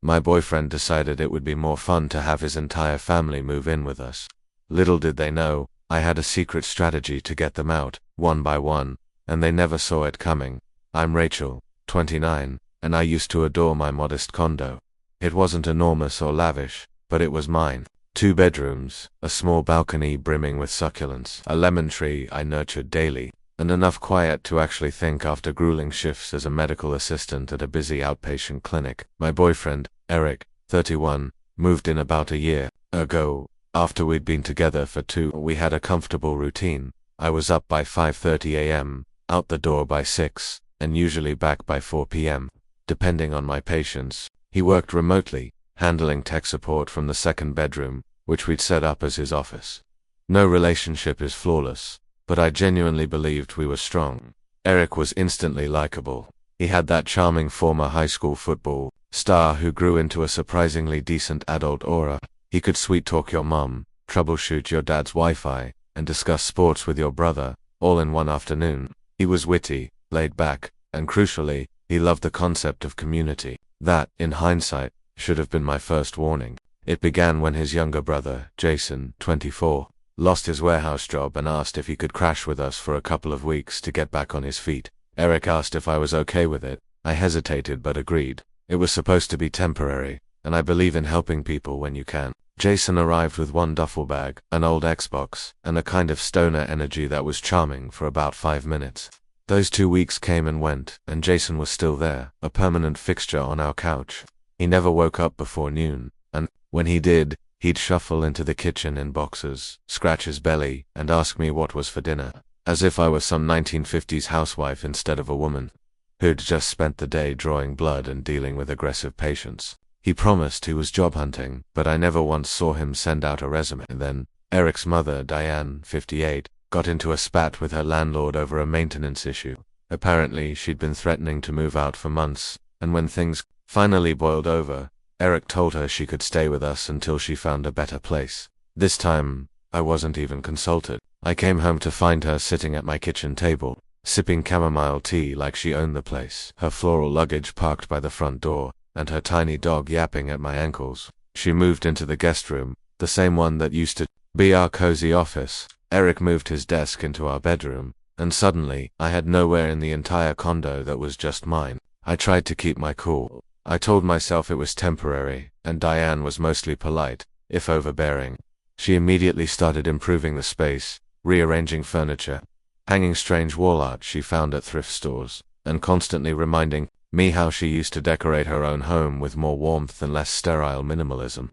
My boyfriend decided it would be more fun to have his entire family move in with us. Little did they know, I had a secret strategy to get them out, one by one, and they never saw it coming. I'm Rachel, 29, and I used to adore my modest condo. It wasn't enormous or lavish, but it was mine. 2 bedrooms, a small balcony brimming with succulents, a lemon tree I nurtured daily, and enough quiet to actually think after grueling shifts as a medical assistant at a busy outpatient clinic. My boyfriend, Eric, 31, moved in about a year ago. After we'd been together for 2, we had a comfortable routine. I was up by 5:30 a.m., out the door by 6, and usually back by 4 p.m., depending on my patients. He worked remotely, handling tech support from the 2nd bedroom, which we'd set up as his office. No relationship is flawless, but I genuinely believed we were strong. Eric was instantly likable. He had that charming former high school football star who grew into a surprisingly decent adult aura. He could sweet-talk your mom, troubleshoot your dad's Wi-Fi, and discuss sports with your brother, all in one afternoon. He was witty, laid back, and crucially, he loved the concept of community. That, in hindsight, should have been my first warning. It began when his younger brother, Jason, 24, lost his warehouse job and asked if he could crash with us for a couple of weeks to get back on his feet. Eric asked if I was okay with it. I hesitated but agreed. It was supposed to be temporary, and I believe in helping people when you can. Jason arrived with 1 duffel bag, an old Xbox, and a kind of stoner energy that was charming for about 5 minutes. Those 2 weeks came and went, and Jason was still there, a permanent fixture on our couch. He never woke up before noon, and, when he did, he'd shuffle into the kitchen in boxers, scratch his belly, and ask me what was for dinner, as if I was some 1950s housewife instead of a woman who'd just spent the day drawing blood and dealing with aggressive patients. He promised he was job hunting, but I never once saw him send out a resume. Then, Eric's mother, Diane, 58, got into a spat with her landlord over a maintenance issue. Apparently, she'd been threatening to move out for months, and when things finally boiled over, Eric told her she could stay with us until she found a better place. This time, I wasn't even consulted. I came home to find her sitting at my kitchen table, sipping chamomile tea like she owned the place, her floral luggage parked by the front door, and her tiny dog yapping at my ankles. She moved into the guest room, the same one that used to be our cozy office. Eric moved his desk into our bedroom, and suddenly, I had nowhere in the entire condo that was just mine. I tried to keep my cool. I told myself it was temporary, and Diane was mostly polite, if overbearing. She immediately started improving the space, rearranging furniture, hanging strange wall art she found at thrift stores, and constantly reminding me how she used to decorate her own home with more warmth and less sterile minimalism.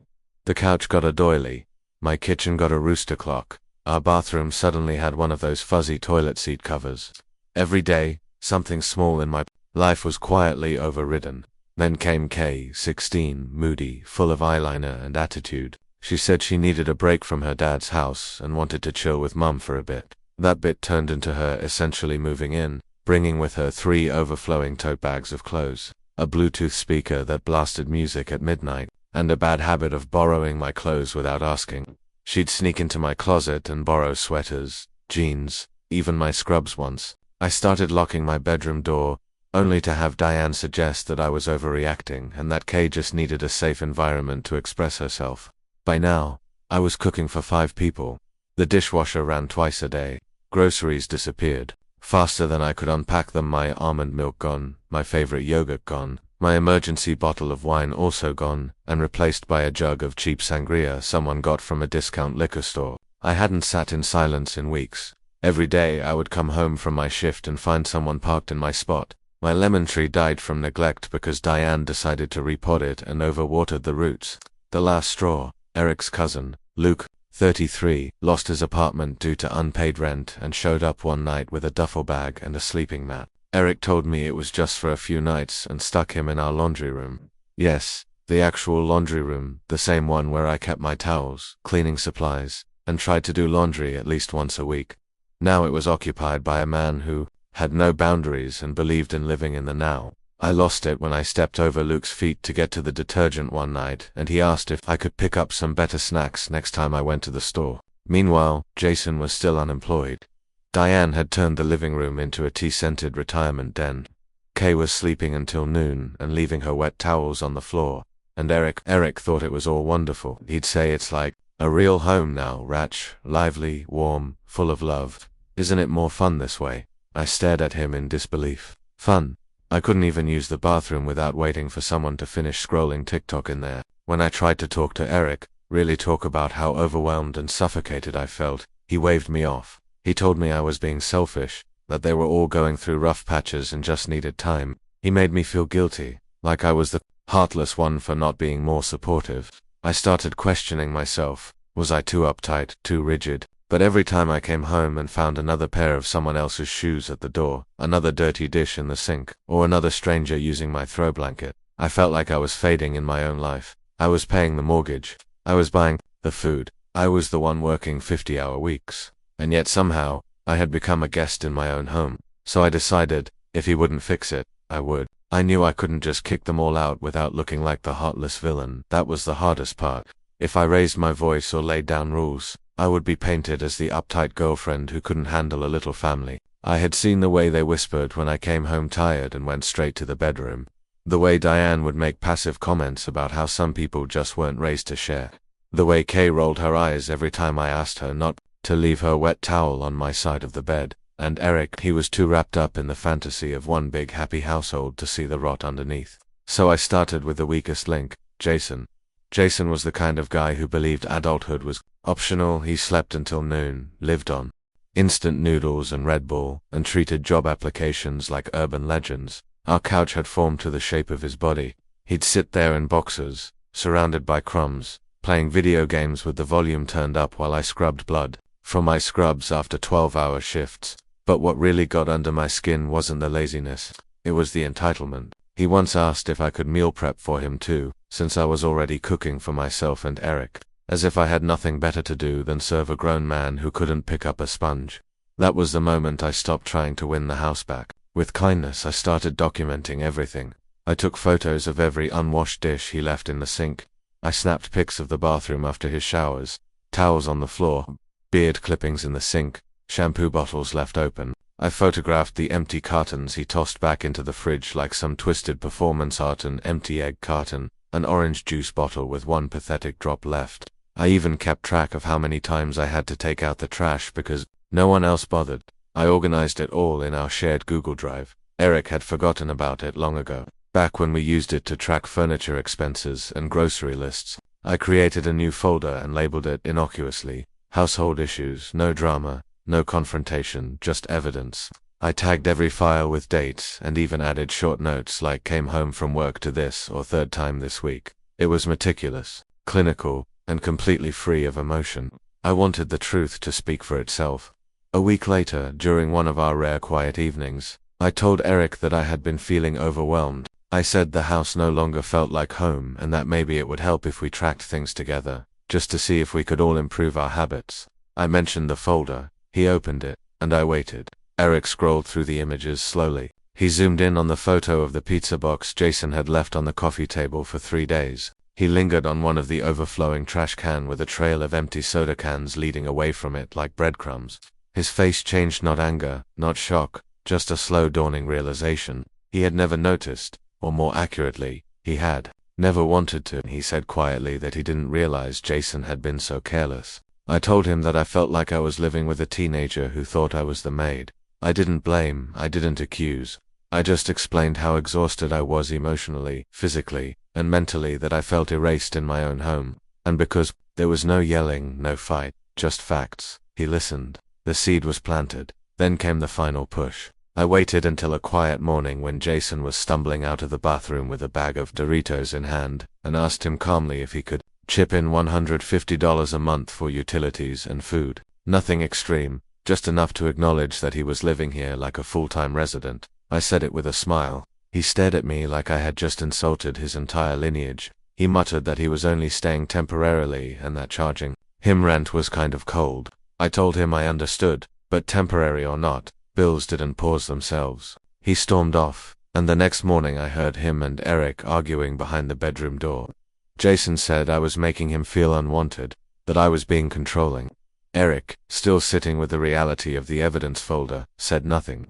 The couch got a doily, my kitchen got a rooster clock, our bathroom suddenly had one of those fuzzy toilet seat covers. Every day, something small in my life was quietly overridden. Then came Kay, 16, moody, full of eyeliner and attitude. She said she needed a break from her dad's house and wanted to chill with Mum for a bit. That bit turned into her essentially moving in, bringing with her 3 overflowing tote bags of clothes, a Bluetooth speaker that blasted music at midnight, and a bad habit of borrowing my clothes without asking. She'd sneak into my closet and borrow sweaters, jeans, even my scrubs once. I started locking my bedroom door, only to have Diane suggest that I was overreacting and that Kay just needed a safe environment to express herself. By now, I was cooking for 5 people. The dishwasher ran twice a day. Groceries disappeared. Faster than I could unpack them, my almond milk gone, my favorite yogurt gone, my emergency bottle of wine also gone, and replaced by a jug of cheap sangria someone got from a discount liquor store. I hadn't sat in silence in weeks. Every day I would come home from my shift and find someone parked in my spot. My lemon tree died from neglect because Diane decided to repot it and overwatered the roots. The last straw, Eric's cousin, Luke, 33, lost his apartment due to unpaid rent and showed up one night with a duffel bag and a sleeping mat. Eric told me it was just for a few nights and stuck him in our laundry room. Yes, the actual laundry room, the same one where I kept my towels, cleaning supplies, and tried to do laundry at least once a week. Now it was occupied by a man who had no boundaries and believed in living in the now. I lost it when I stepped over Luke's feet to get to the detergent one night, and he asked if I could pick up some better snacks next time I went to the store. Meanwhile, Jason was still unemployed. Diane had turned the living room into a tea-scented retirement den. Kay was sleeping until noon and leaving her wet towels on the floor, And Eric thought it was all wonderful. He'd say it's like a real home now, Ratch, lively, warm, full of love. Isn't it more fun this way? I stared at him in disbelief. Fun? I couldn't even use the bathroom without waiting for someone to finish scrolling TikTok in there. When I tried to talk to Eric, really talk about how overwhelmed and suffocated I felt, he waved me off. He told me I was being selfish, that they were all going through rough patches and just needed time. He made me feel guilty, like I was the heartless one for not being more supportive. I started questioning myself. Was I too uptight, too rigid? But every time I came home and found another pair of someone else's shoes at the door, another dirty dish in the sink, or another stranger using my throw blanket, I felt like I was fading in my own life. I was paying the mortgage. I was buying the food. I was the one working 50-hour weeks. And yet somehow, I had become a guest in my own home. So I decided, if he wouldn't fix it, I would. I knew I couldn't just kick them all out without looking like the heartless villain. That was the hardest part. If I raised my voice or laid down rules, I would be painted as the uptight girlfriend who couldn't handle a little family. I had seen the way they whispered when I came home tired and went straight to the bedroom. The way Diane would make passive comments about how some people just weren't raised to share. The way Kay rolled her eyes every time I asked her not to leave her wet towel on my side of the bed. And Eric, he was too wrapped up in the fantasy of one big happy household to see the rot underneath. So I started with the weakest link, Jason. Jason was the kind of guy who believed adulthood was optional. He slept until noon, lived on instant noodles and Red Bull, and treated job applications like urban legends. Our couch had formed to the shape of his body. He'd sit there in boxers, surrounded by crumbs, playing video games with the volume turned up while I scrubbed blood from my scrubs after 12-hour shifts. But what really got under my skin wasn't the laziness, it was the entitlement. He once asked if I could meal prep for him too, since I was already cooking for myself and Eric, as if I had nothing better to do than serve a grown man who couldn't pick up a sponge. That was the moment I stopped trying to win the house back. With kindness, I started documenting everything. I took photos of every unwashed dish he left in the sink. I snapped pics of the bathroom after his showers, towels on the floor, beard clippings in the sink, shampoo bottles left open. I photographed the empty cartons he tossed back into the fridge like some twisted performance art, an empty egg carton, an orange juice bottle with one pathetic drop left. I even kept track of how many times I had to take out the trash because no one else bothered. I organized it all in our shared Google Drive. Eric had forgotten about it long ago. Back when we used it to track furniture expenses and grocery lists, I created a new folder and labeled it innocuously, household issues, no drama, no confrontation, just evidence. I tagged every file with dates and even added short notes like came home from work to this or third time this week. It was meticulous, clinical, and completely free of emotion. I wanted the truth to speak for itself. A week later, during one of our rare quiet evenings, I told Eric that I had been feeling overwhelmed. I said the house no longer felt like home and that maybe it would help if we tracked things together, just to see if we could all improve our habits. I mentioned the folder. He opened it, and I waited. Eric scrolled through the images slowly. He zoomed in on the photo of the pizza box Jason had left on the coffee table for 3 days. He lingered on one of the overflowing trash can with a trail of empty soda cans leading away from it like breadcrumbs. His face changed, not anger, not shock, just a slow dawning realization. He had never noticed, or more accurately, he had never wanted to. He said quietly that he didn't realize Jason had been so careless. I told him that I felt like I was living with a teenager who thought I was the maid. I didn't blame, I didn't accuse. I just explained how exhausted I was emotionally, physically, and mentally, that I felt erased in my own home. And because there was no yelling, no fight, just facts, he listened. The seed was planted. Then came the final push. I waited until a quiet morning when Jason was stumbling out of the bathroom with a bag of Doritos in hand, and asked him calmly if he could chip in $150 a month for utilities and food. Nothing extreme, just enough to acknowledge that he was living here like a full-time resident. I said it with a smile. He stared at me like I had just insulted his entire lineage. He muttered that he was only staying temporarily and that charging him rent was kind of cold. I told him I understood, but temporary or not, bills didn't pause themselves. He stormed off, and the next morning I heard him and Eric arguing behind the bedroom door. Jason said I was making him feel unwanted, that I was being controlling. Eric, still sitting with the reality of the evidence folder, said nothing.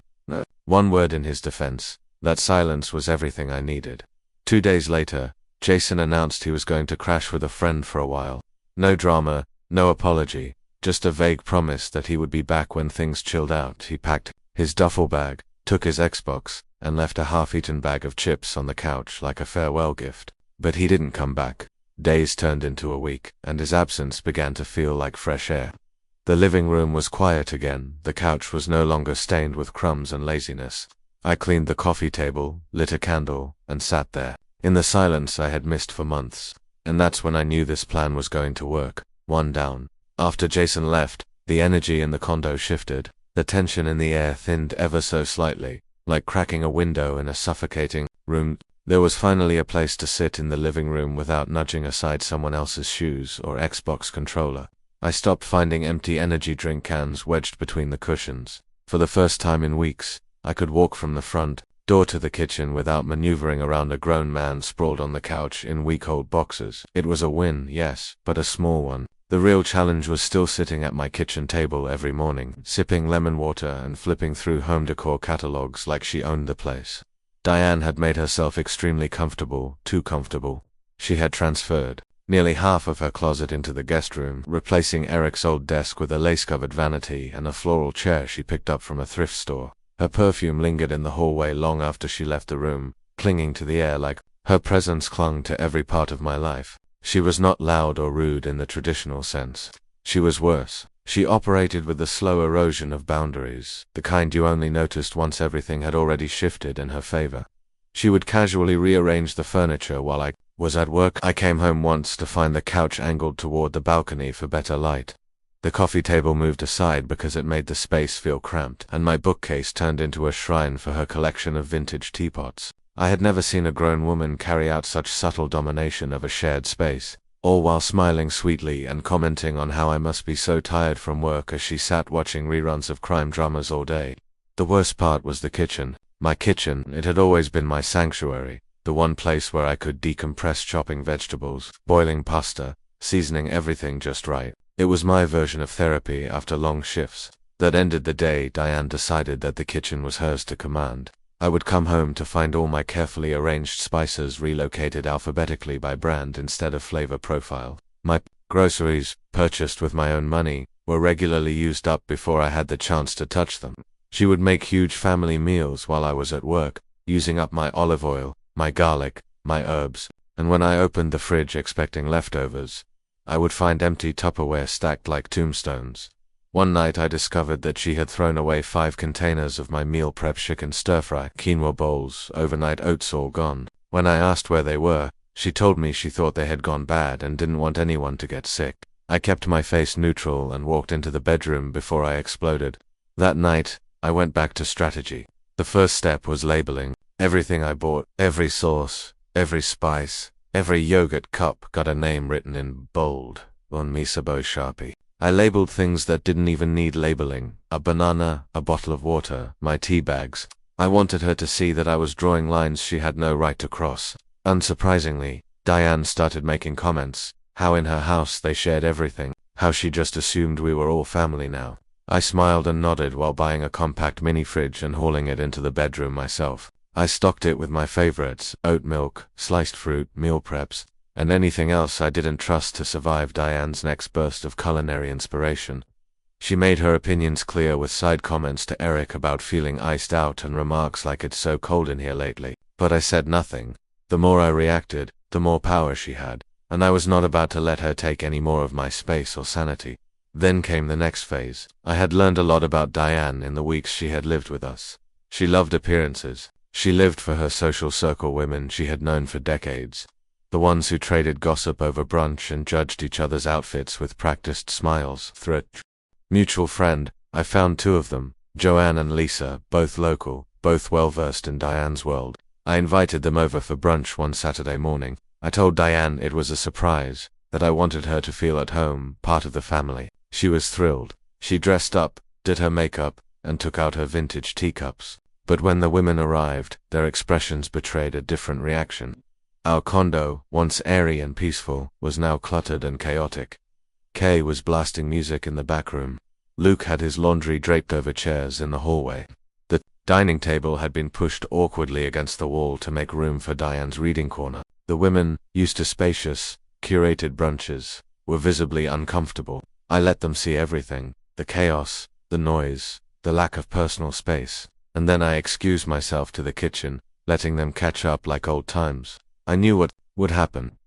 One word in his defense. That silence was everything I needed. 2 days later, Jason announced he was going to crash with a friend for a while. No drama, no apology, just a vague promise that he would be back when things chilled out. He packed his duffel bag, took his Xbox, and left a half-eaten bag of chips on the couch like a farewell gift. But he didn't come back. Days turned into a week, and his absence began to feel like fresh air. The living room was quiet again. The couch was no longer stained with crumbs and laziness. I cleaned the coffee table, lit a candle, and sat there, in the silence I had missed for months. And that's when I knew this plan was going to work. One down. After Jason left, the energy in the condo shifted. The tension in the air thinned ever so slightly, like cracking a window in a suffocating room. There was finally a place to sit in the living room without nudging aside someone else's shoes or Xbox controller. I stopped finding empty energy drink cans wedged between the cushions. For the first time in weeks, I could walk from the front door to the kitchen without maneuvering around a grown man sprawled on the couch in week-old boxers. It was a win, yes, but a small one. The real challenge was still sitting at my kitchen table every morning, sipping lemon water and flipping through home decor catalogs like she owned the place. Diane had made herself extremely comfortable, too comfortable. She had transferred nearly half of her closet into the guest room, replacing Eric's old desk with a lace-covered vanity and a floral chair she picked up from a thrift store. Her perfume lingered in the hallway long after she left the room, clinging to the air like her presence clung to every part of my life. She was not loud or rude in the traditional sense. She was worse. She operated with the slow erosion of boundaries, the kind you only noticed once everything had already shifted in her favor. She would casually rearrange the furniture while I was at work. I came home once to find the couch angled toward the balcony for better light. The coffee table moved aside because it made the space feel cramped, and my bookcase turned into a shrine for her collection of vintage teapots. I had never seen a grown woman carry out such subtle domination of a shared space, all while smiling sweetly and commenting on how I must be so tired from work as she sat watching reruns of crime dramas all day. The worst part was the kitchen. My kitchen, it had always been my sanctuary, the one place where I could decompress chopping vegetables, boiling pasta, seasoning everything just right. It was my version of therapy after long shifts. That ended the day Diane decided that the kitchen was hers to command. I would come home to find all my carefully arranged spices relocated alphabetically by brand instead of flavor profile. My groceries, purchased with my own money, were regularly used up before I had the chance to touch them. She would make huge family meals while I was at work, using up my olive oil, my garlic, my herbs, and when I opened the fridge expecting leftovers, I would find empty Tupperware stacked like tombstones. One night I discovered that she had thrown away 5 containers of my meal prep chicken stir-fry, quinoa bowls, overnight oats all gone. When I asked where they were, she told me she thought they had gone bad and didn't want anyone to get sick. I kept my face neutral and walked into the bedroom before I exploded. That night, I went back to strategy. The first step was labeling. Everything I bought, every sauce, every spice, every yogurt cup got a name written in bold on Misabo Sharpie. I labeled things that didn't even need labeling. A banana, a bottle of water, my tea bags. I wanted her to see that I was drawing lines she had no right to cross. Unsurprisingly, Diane started making comments, how in her house they shared everything, how she just assumed we were all family now. I smiled and nodded while buying a compact mini fridge and hauling it into the bedroom myself. I stocked it with my favorites, oat milk, sliced fruit, meal preps, and anything else I didn't trust to survive Diane's next burst of culinary inspiration. She made her opinions clear with side comments to Eric about feeling iced out and remarks like it's so cold in here lately. But I said nothing. The more I reacted, the more power she had, and I was not about to let her take any more of my space or sanity. Then came the next phase. I had learned a lot about Diane in the weeks she had lived with us. She loved appearances. She lived for her social circle women she had known for decades. The ones who traded gossip over brunch and judged each other's outfits with practiced smiles. Through a mutual friend, I found 2 of them, Joanne and Lisa, both local, both well-versed in Diane's world. I invited them over for brunch one Saturday morning. I told Diane it was a surprise, that I wanted her to feel at home, part of the family. She was thrilled. She dressed up, did her makeup, and took out her vintage teacups. But when the women arrived, their expressions betrayed a different reaction. Our condo, once airy and peaceful, was now cluttered and chaotic. Kay was blasting music in the back room. Luke had his laundry draped over chairs in the hallway. The dining table had been pushed awkwardly against the wall to make room for Diane's reading corner. The women, used to spacious, curated brunches, were visibly uncomfortable. I let them see everything, the chaos, the noise, the lack of personal space, and then I excused myself to the kitchen, letting them catch up like old times. I knew what would happen.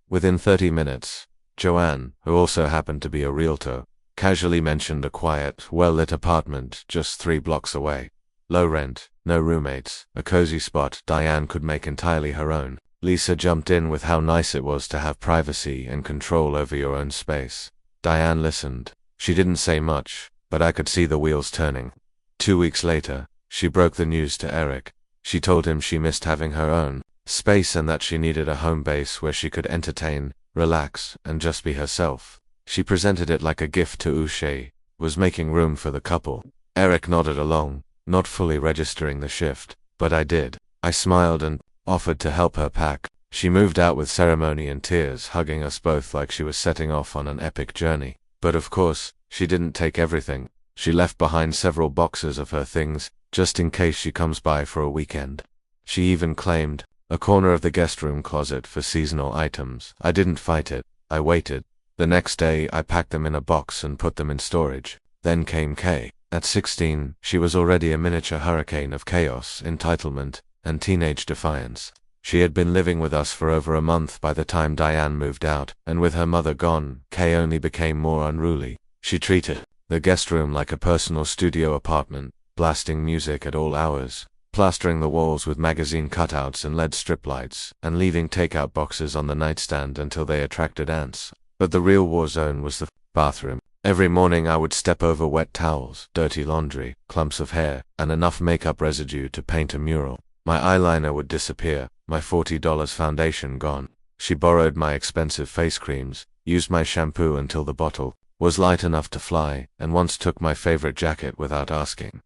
Within 30 minutes, Joanne, who also happened to be a realtor, casually mentioned a quiet, well-lit apartment just 3 blocks away. Low rent, no roommates, a cozy spot Diane could make entirely her own. Lisa jumped in with how nice it was to have privacy and control over your own space. Diane listened. She didn't say much, but I could see the wheels turning. 2 weeks later, she broke the news to Eric. She told him she missed having her own space and that she needed a home base where she could entertain, relax, and just be herself. She presented it like a gift to Uche, was making room for the couple. Eric nodded along, not fully registering the shift, but I did. I smiled and offered to help her pack. She moved out with ceremony and tears, hugging us both like she was setting off on an epic journey. But of course, she didn't take everything. She left behind several boxes of her things, just in case she comes by for a weekend. She even claimed a corner of the guest room closet for seasonal items. I didn't fight it. I waited. The next day, I packed them in a box and put them in storage. Then came Kay. At 16, she was already a miniature hurricane of chaos, entitlement, and teenage defiance. She had been living with us for over a month by the time Diane moved out, and with her mother gone, Kay only became more unruly. She treated the guest room like a personal studio apartment, blasting music at all hours, plastering the walls with magazine cutouts and LED strip lights, and leaving takeout boxes on the nightstand until they attracted ants. But the real war zone was the bathroom. Every morning I would step over wet towels, dirty laundry, clumps of hair, and enough makeup residue to paint a mural. My eyeliner would disappear, my $40 foundation gone. She borrowed my expensive face creams, used my shampoo until the bottle was light enough to fly, and once took my favorite jacket without asking.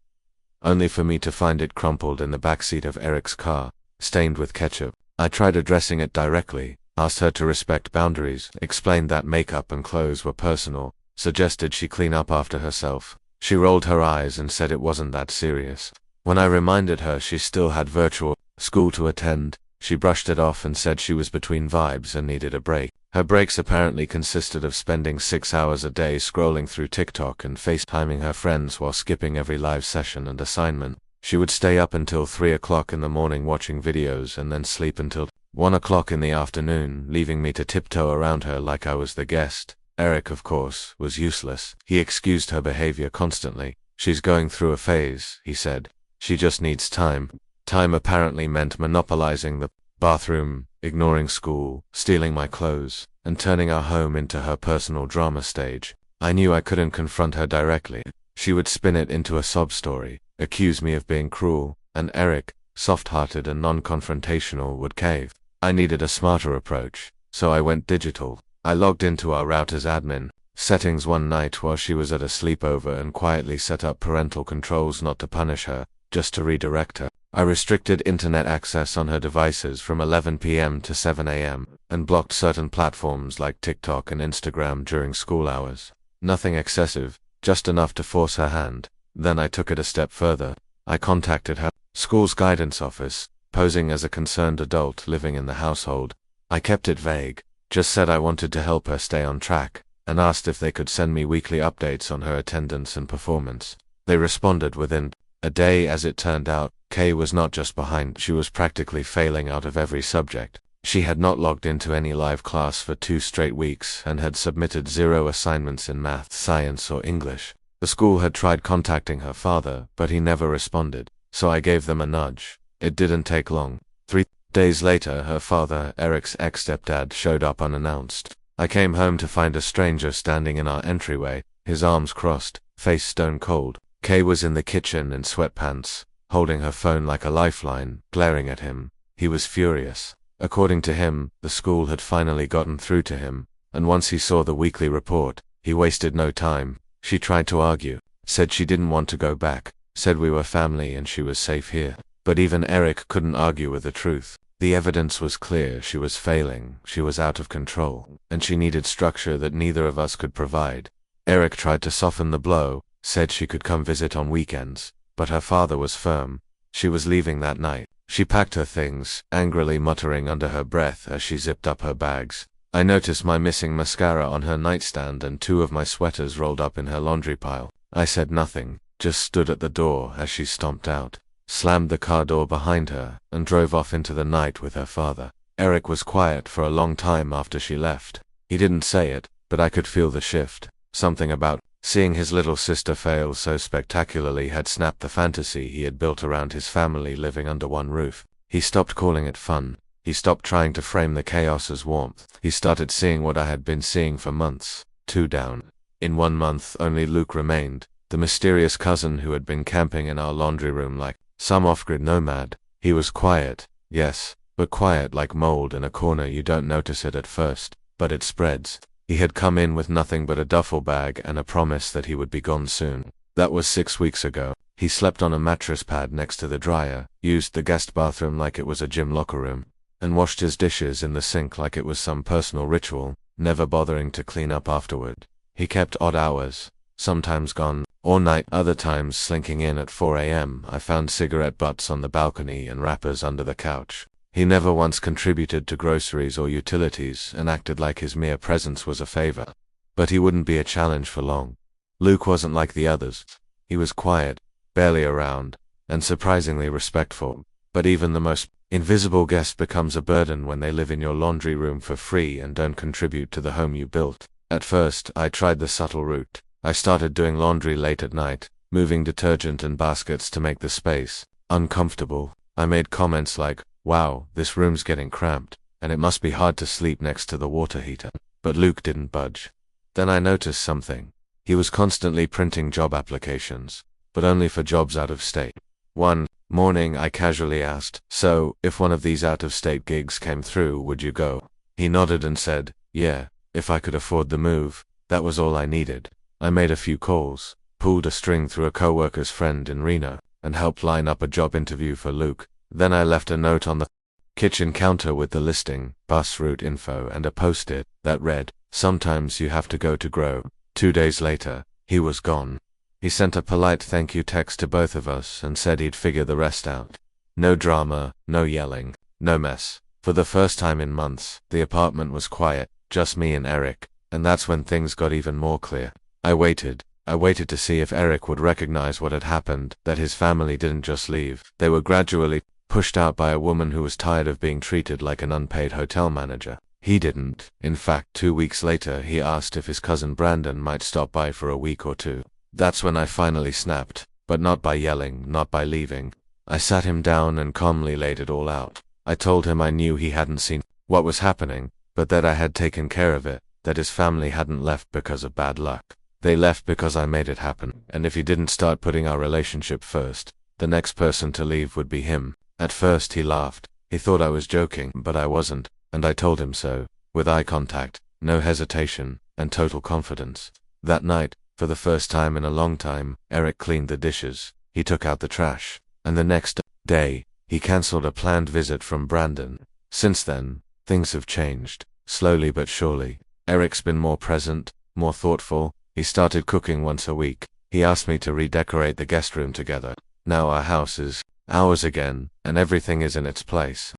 Only for me to find it crumpled in the backseat of Eric's car, stained with ketchup. I tried addressing it directly, asked her to respect boundaries, explained that makeup and clothes were personal, suggested she clean up after herself. She rolled her eyes and said it wasn't that serious. When I reminded her she still had virtual school to attend, she brushed it off and said she was between vibes and needed a break. Her breaks apparently consisted of spending 6 hours a day scrolling through TikTok and FaceTiming her friends while skipping every live session and assignment. She would stay up until 3 o'clock in the morning watching videos and then sleep until 1 o'clock in the afternoon, leaving me to tiptoe around her like I was the guest. Eric, of course, was useless. He excused her behavior constantly. She's going through a phase, he said. She just needs time. Time apparently meant monopolizing the bathroom, ignoring school, stealing my clothes, and turning our home into her personal drama stage. I knew I couldn't confront her directly. She would spin it into a sob story, accuse me of being cruel, and Eric, soft-hearted and non-confrontational, would cave. I needed a smarter approach, so I went digital. I logged into our router's admin settings one night while she was at a sleepover and quietly set up parental controls not to punish her, just to redirect her. I restricted internet access on her devices from 11 p.m. to 7 a.m. and blocked certain platforms like TikTok and Instagram during school hours. Nothing excessive, just enough to force her hand. Then I took it a step further. I contacted her school's guidance office, posing as a concerned adult living in the household. I kept it vague, just said I wanted to help her stay on track, and asked if they could send me weekly updates on her attendance and performance. They responded within a day. As it turned out, Kay was not just behind, she was practically failing out of every subject. She had not logged into any live class for 2 straight weeks and had submitted 0 assignments in math, science, or English. The school had tried contacting her father, but he never responded, so I gave them a nudge. It didn't take long. 3 days later, her father, Eric's ex-stepdad, showed up unannounced. I came home to find a stranger standing in our entryway, his arms crossed, face stone cold. Kay was in the kitchen in sweatpants, holding her phone like a lifeline, glaring at him. He was furious. According to him, the school had finally gotten through to him, and once he saw the weekly report, he wasted no time. She tried to argue, said she didn't want to go back, said we were family and she was safe here. But even Eric couldn't argue with the truth. The evidence was clear. She was failing, she was out of control, and she needed structure that neither of us could provide. Eric tried to soften the blow, said she could come visit on weekends, but her father was firm. She was leaving that night. She packed her things, angrily muttering under her breath as she zipped up her bags. I noticed my missing mascara on her nightstand and 2 of my sweaters rolled up in her laundry pile. I said nothing, just stood at the door as she stomped out, slammed the car door behind her, and drove off into the night with her father. Eric was quiet for a long time after she left. He didn't say it, but I could feel the shift. Something about seeing his little sister fail so spectacularly had snapped the fantasy he had built around his family living under one roof. He stopped calling it fun. He stopped trying to frame the chaos as warmth. He started seeing what I had been seeing for months. 2 down. In 1 month, only Luke remained, the mysterious cousin who had been camping in our laundry room like some off-grid nomad. He was quiet, yes, but quiet like mold in a corner. You don't notice it at first, but it spreads. He had come in with nothing but a duffel bag and a promise that he would be gone soon. That was 6 weeks ago. He slept on a mattress pad next to the dryer, used the guest bathroom like it was a gym locker room, and washed his dishes in the sink like it was some personal ritual, never bothering to clean up afterward. He kept odd hours, sometimes gone all night, other times slinking in at 4 a.m. I found cigarette butts on the balcony and wrappers under the couch. He never once contributed to groceries or utilities and acted like his mere presence was a favor. But he wouldn't be a challenge for long. Luke wasn't like the others. He was quiet, barely around, and surprisingly respectful. But even the most invisible guest becomes a burden when they live in your laundry room for free and don't contribute to the home you built. At first, I tried the subtle route. I started doing laundry late at night, moving detergent and baskets to make the space uncomfortable. I made comments like, "Wow, this room's getting cramped, and it must be hard to sleep next to the water heater." But Luke didn't budge. Then I noticed something. He was constantly printing job applications, but only for jobs out of state. One morning I casually asked, "So, if one of these out-of-state gigs came through, would you go?" He nodded and said, "Yeah, if I could afford the move." That was all I needed. I made a few calls, pulled a string through a coworker's friend in Reno, and helped line up a job interview for Luke. Then I left a note on the kitchen counter with the listing, bus route info, and a post-it that read, "Sometimes you have to go to grow." 2 days later, he was gone. He sent a polite thank you text to both of us and said he'd figure the rest out. No drama, no yelling, no mess. For the first time in months, the apartment was quiet, just me and Eric, and that's when things got even more clear. I waited to see if Eric would recognize what had happened, that his family didn't just leave. They were gradually pushed out by a woman who was tired of being treated like an unpaid hotel manager. He didn't. In fact, 2 weeks later, he asked if his cousin Brandon might stop by for a week or 2. That's when I finally snapped, but not by yelling, not by leaving. I sat him down and calmly laid it all out. I told him I knew he hadn't seen what was happening, but that I had taken care of it, that his family hadn't left because of bad luck. They left because I made it happen, and if he didn't start putting our relationship first, the next person to leave would be him. At first he laughed. He thought I was joking, but I wasn't, and I told him so, with eye contact, no hesitation, and total confidence. That night, for the first time in a long time, Eric cleaned the dishes. He took out the trash, and the next day, he cancelled a planned visit from Brandon. Since then, things have changed, slowly but surely. Eric's been more present, more thoughtful. He started cooking once a week. He asked me to redecorate the guest room together. Now our house is ours again, and everything is in its place.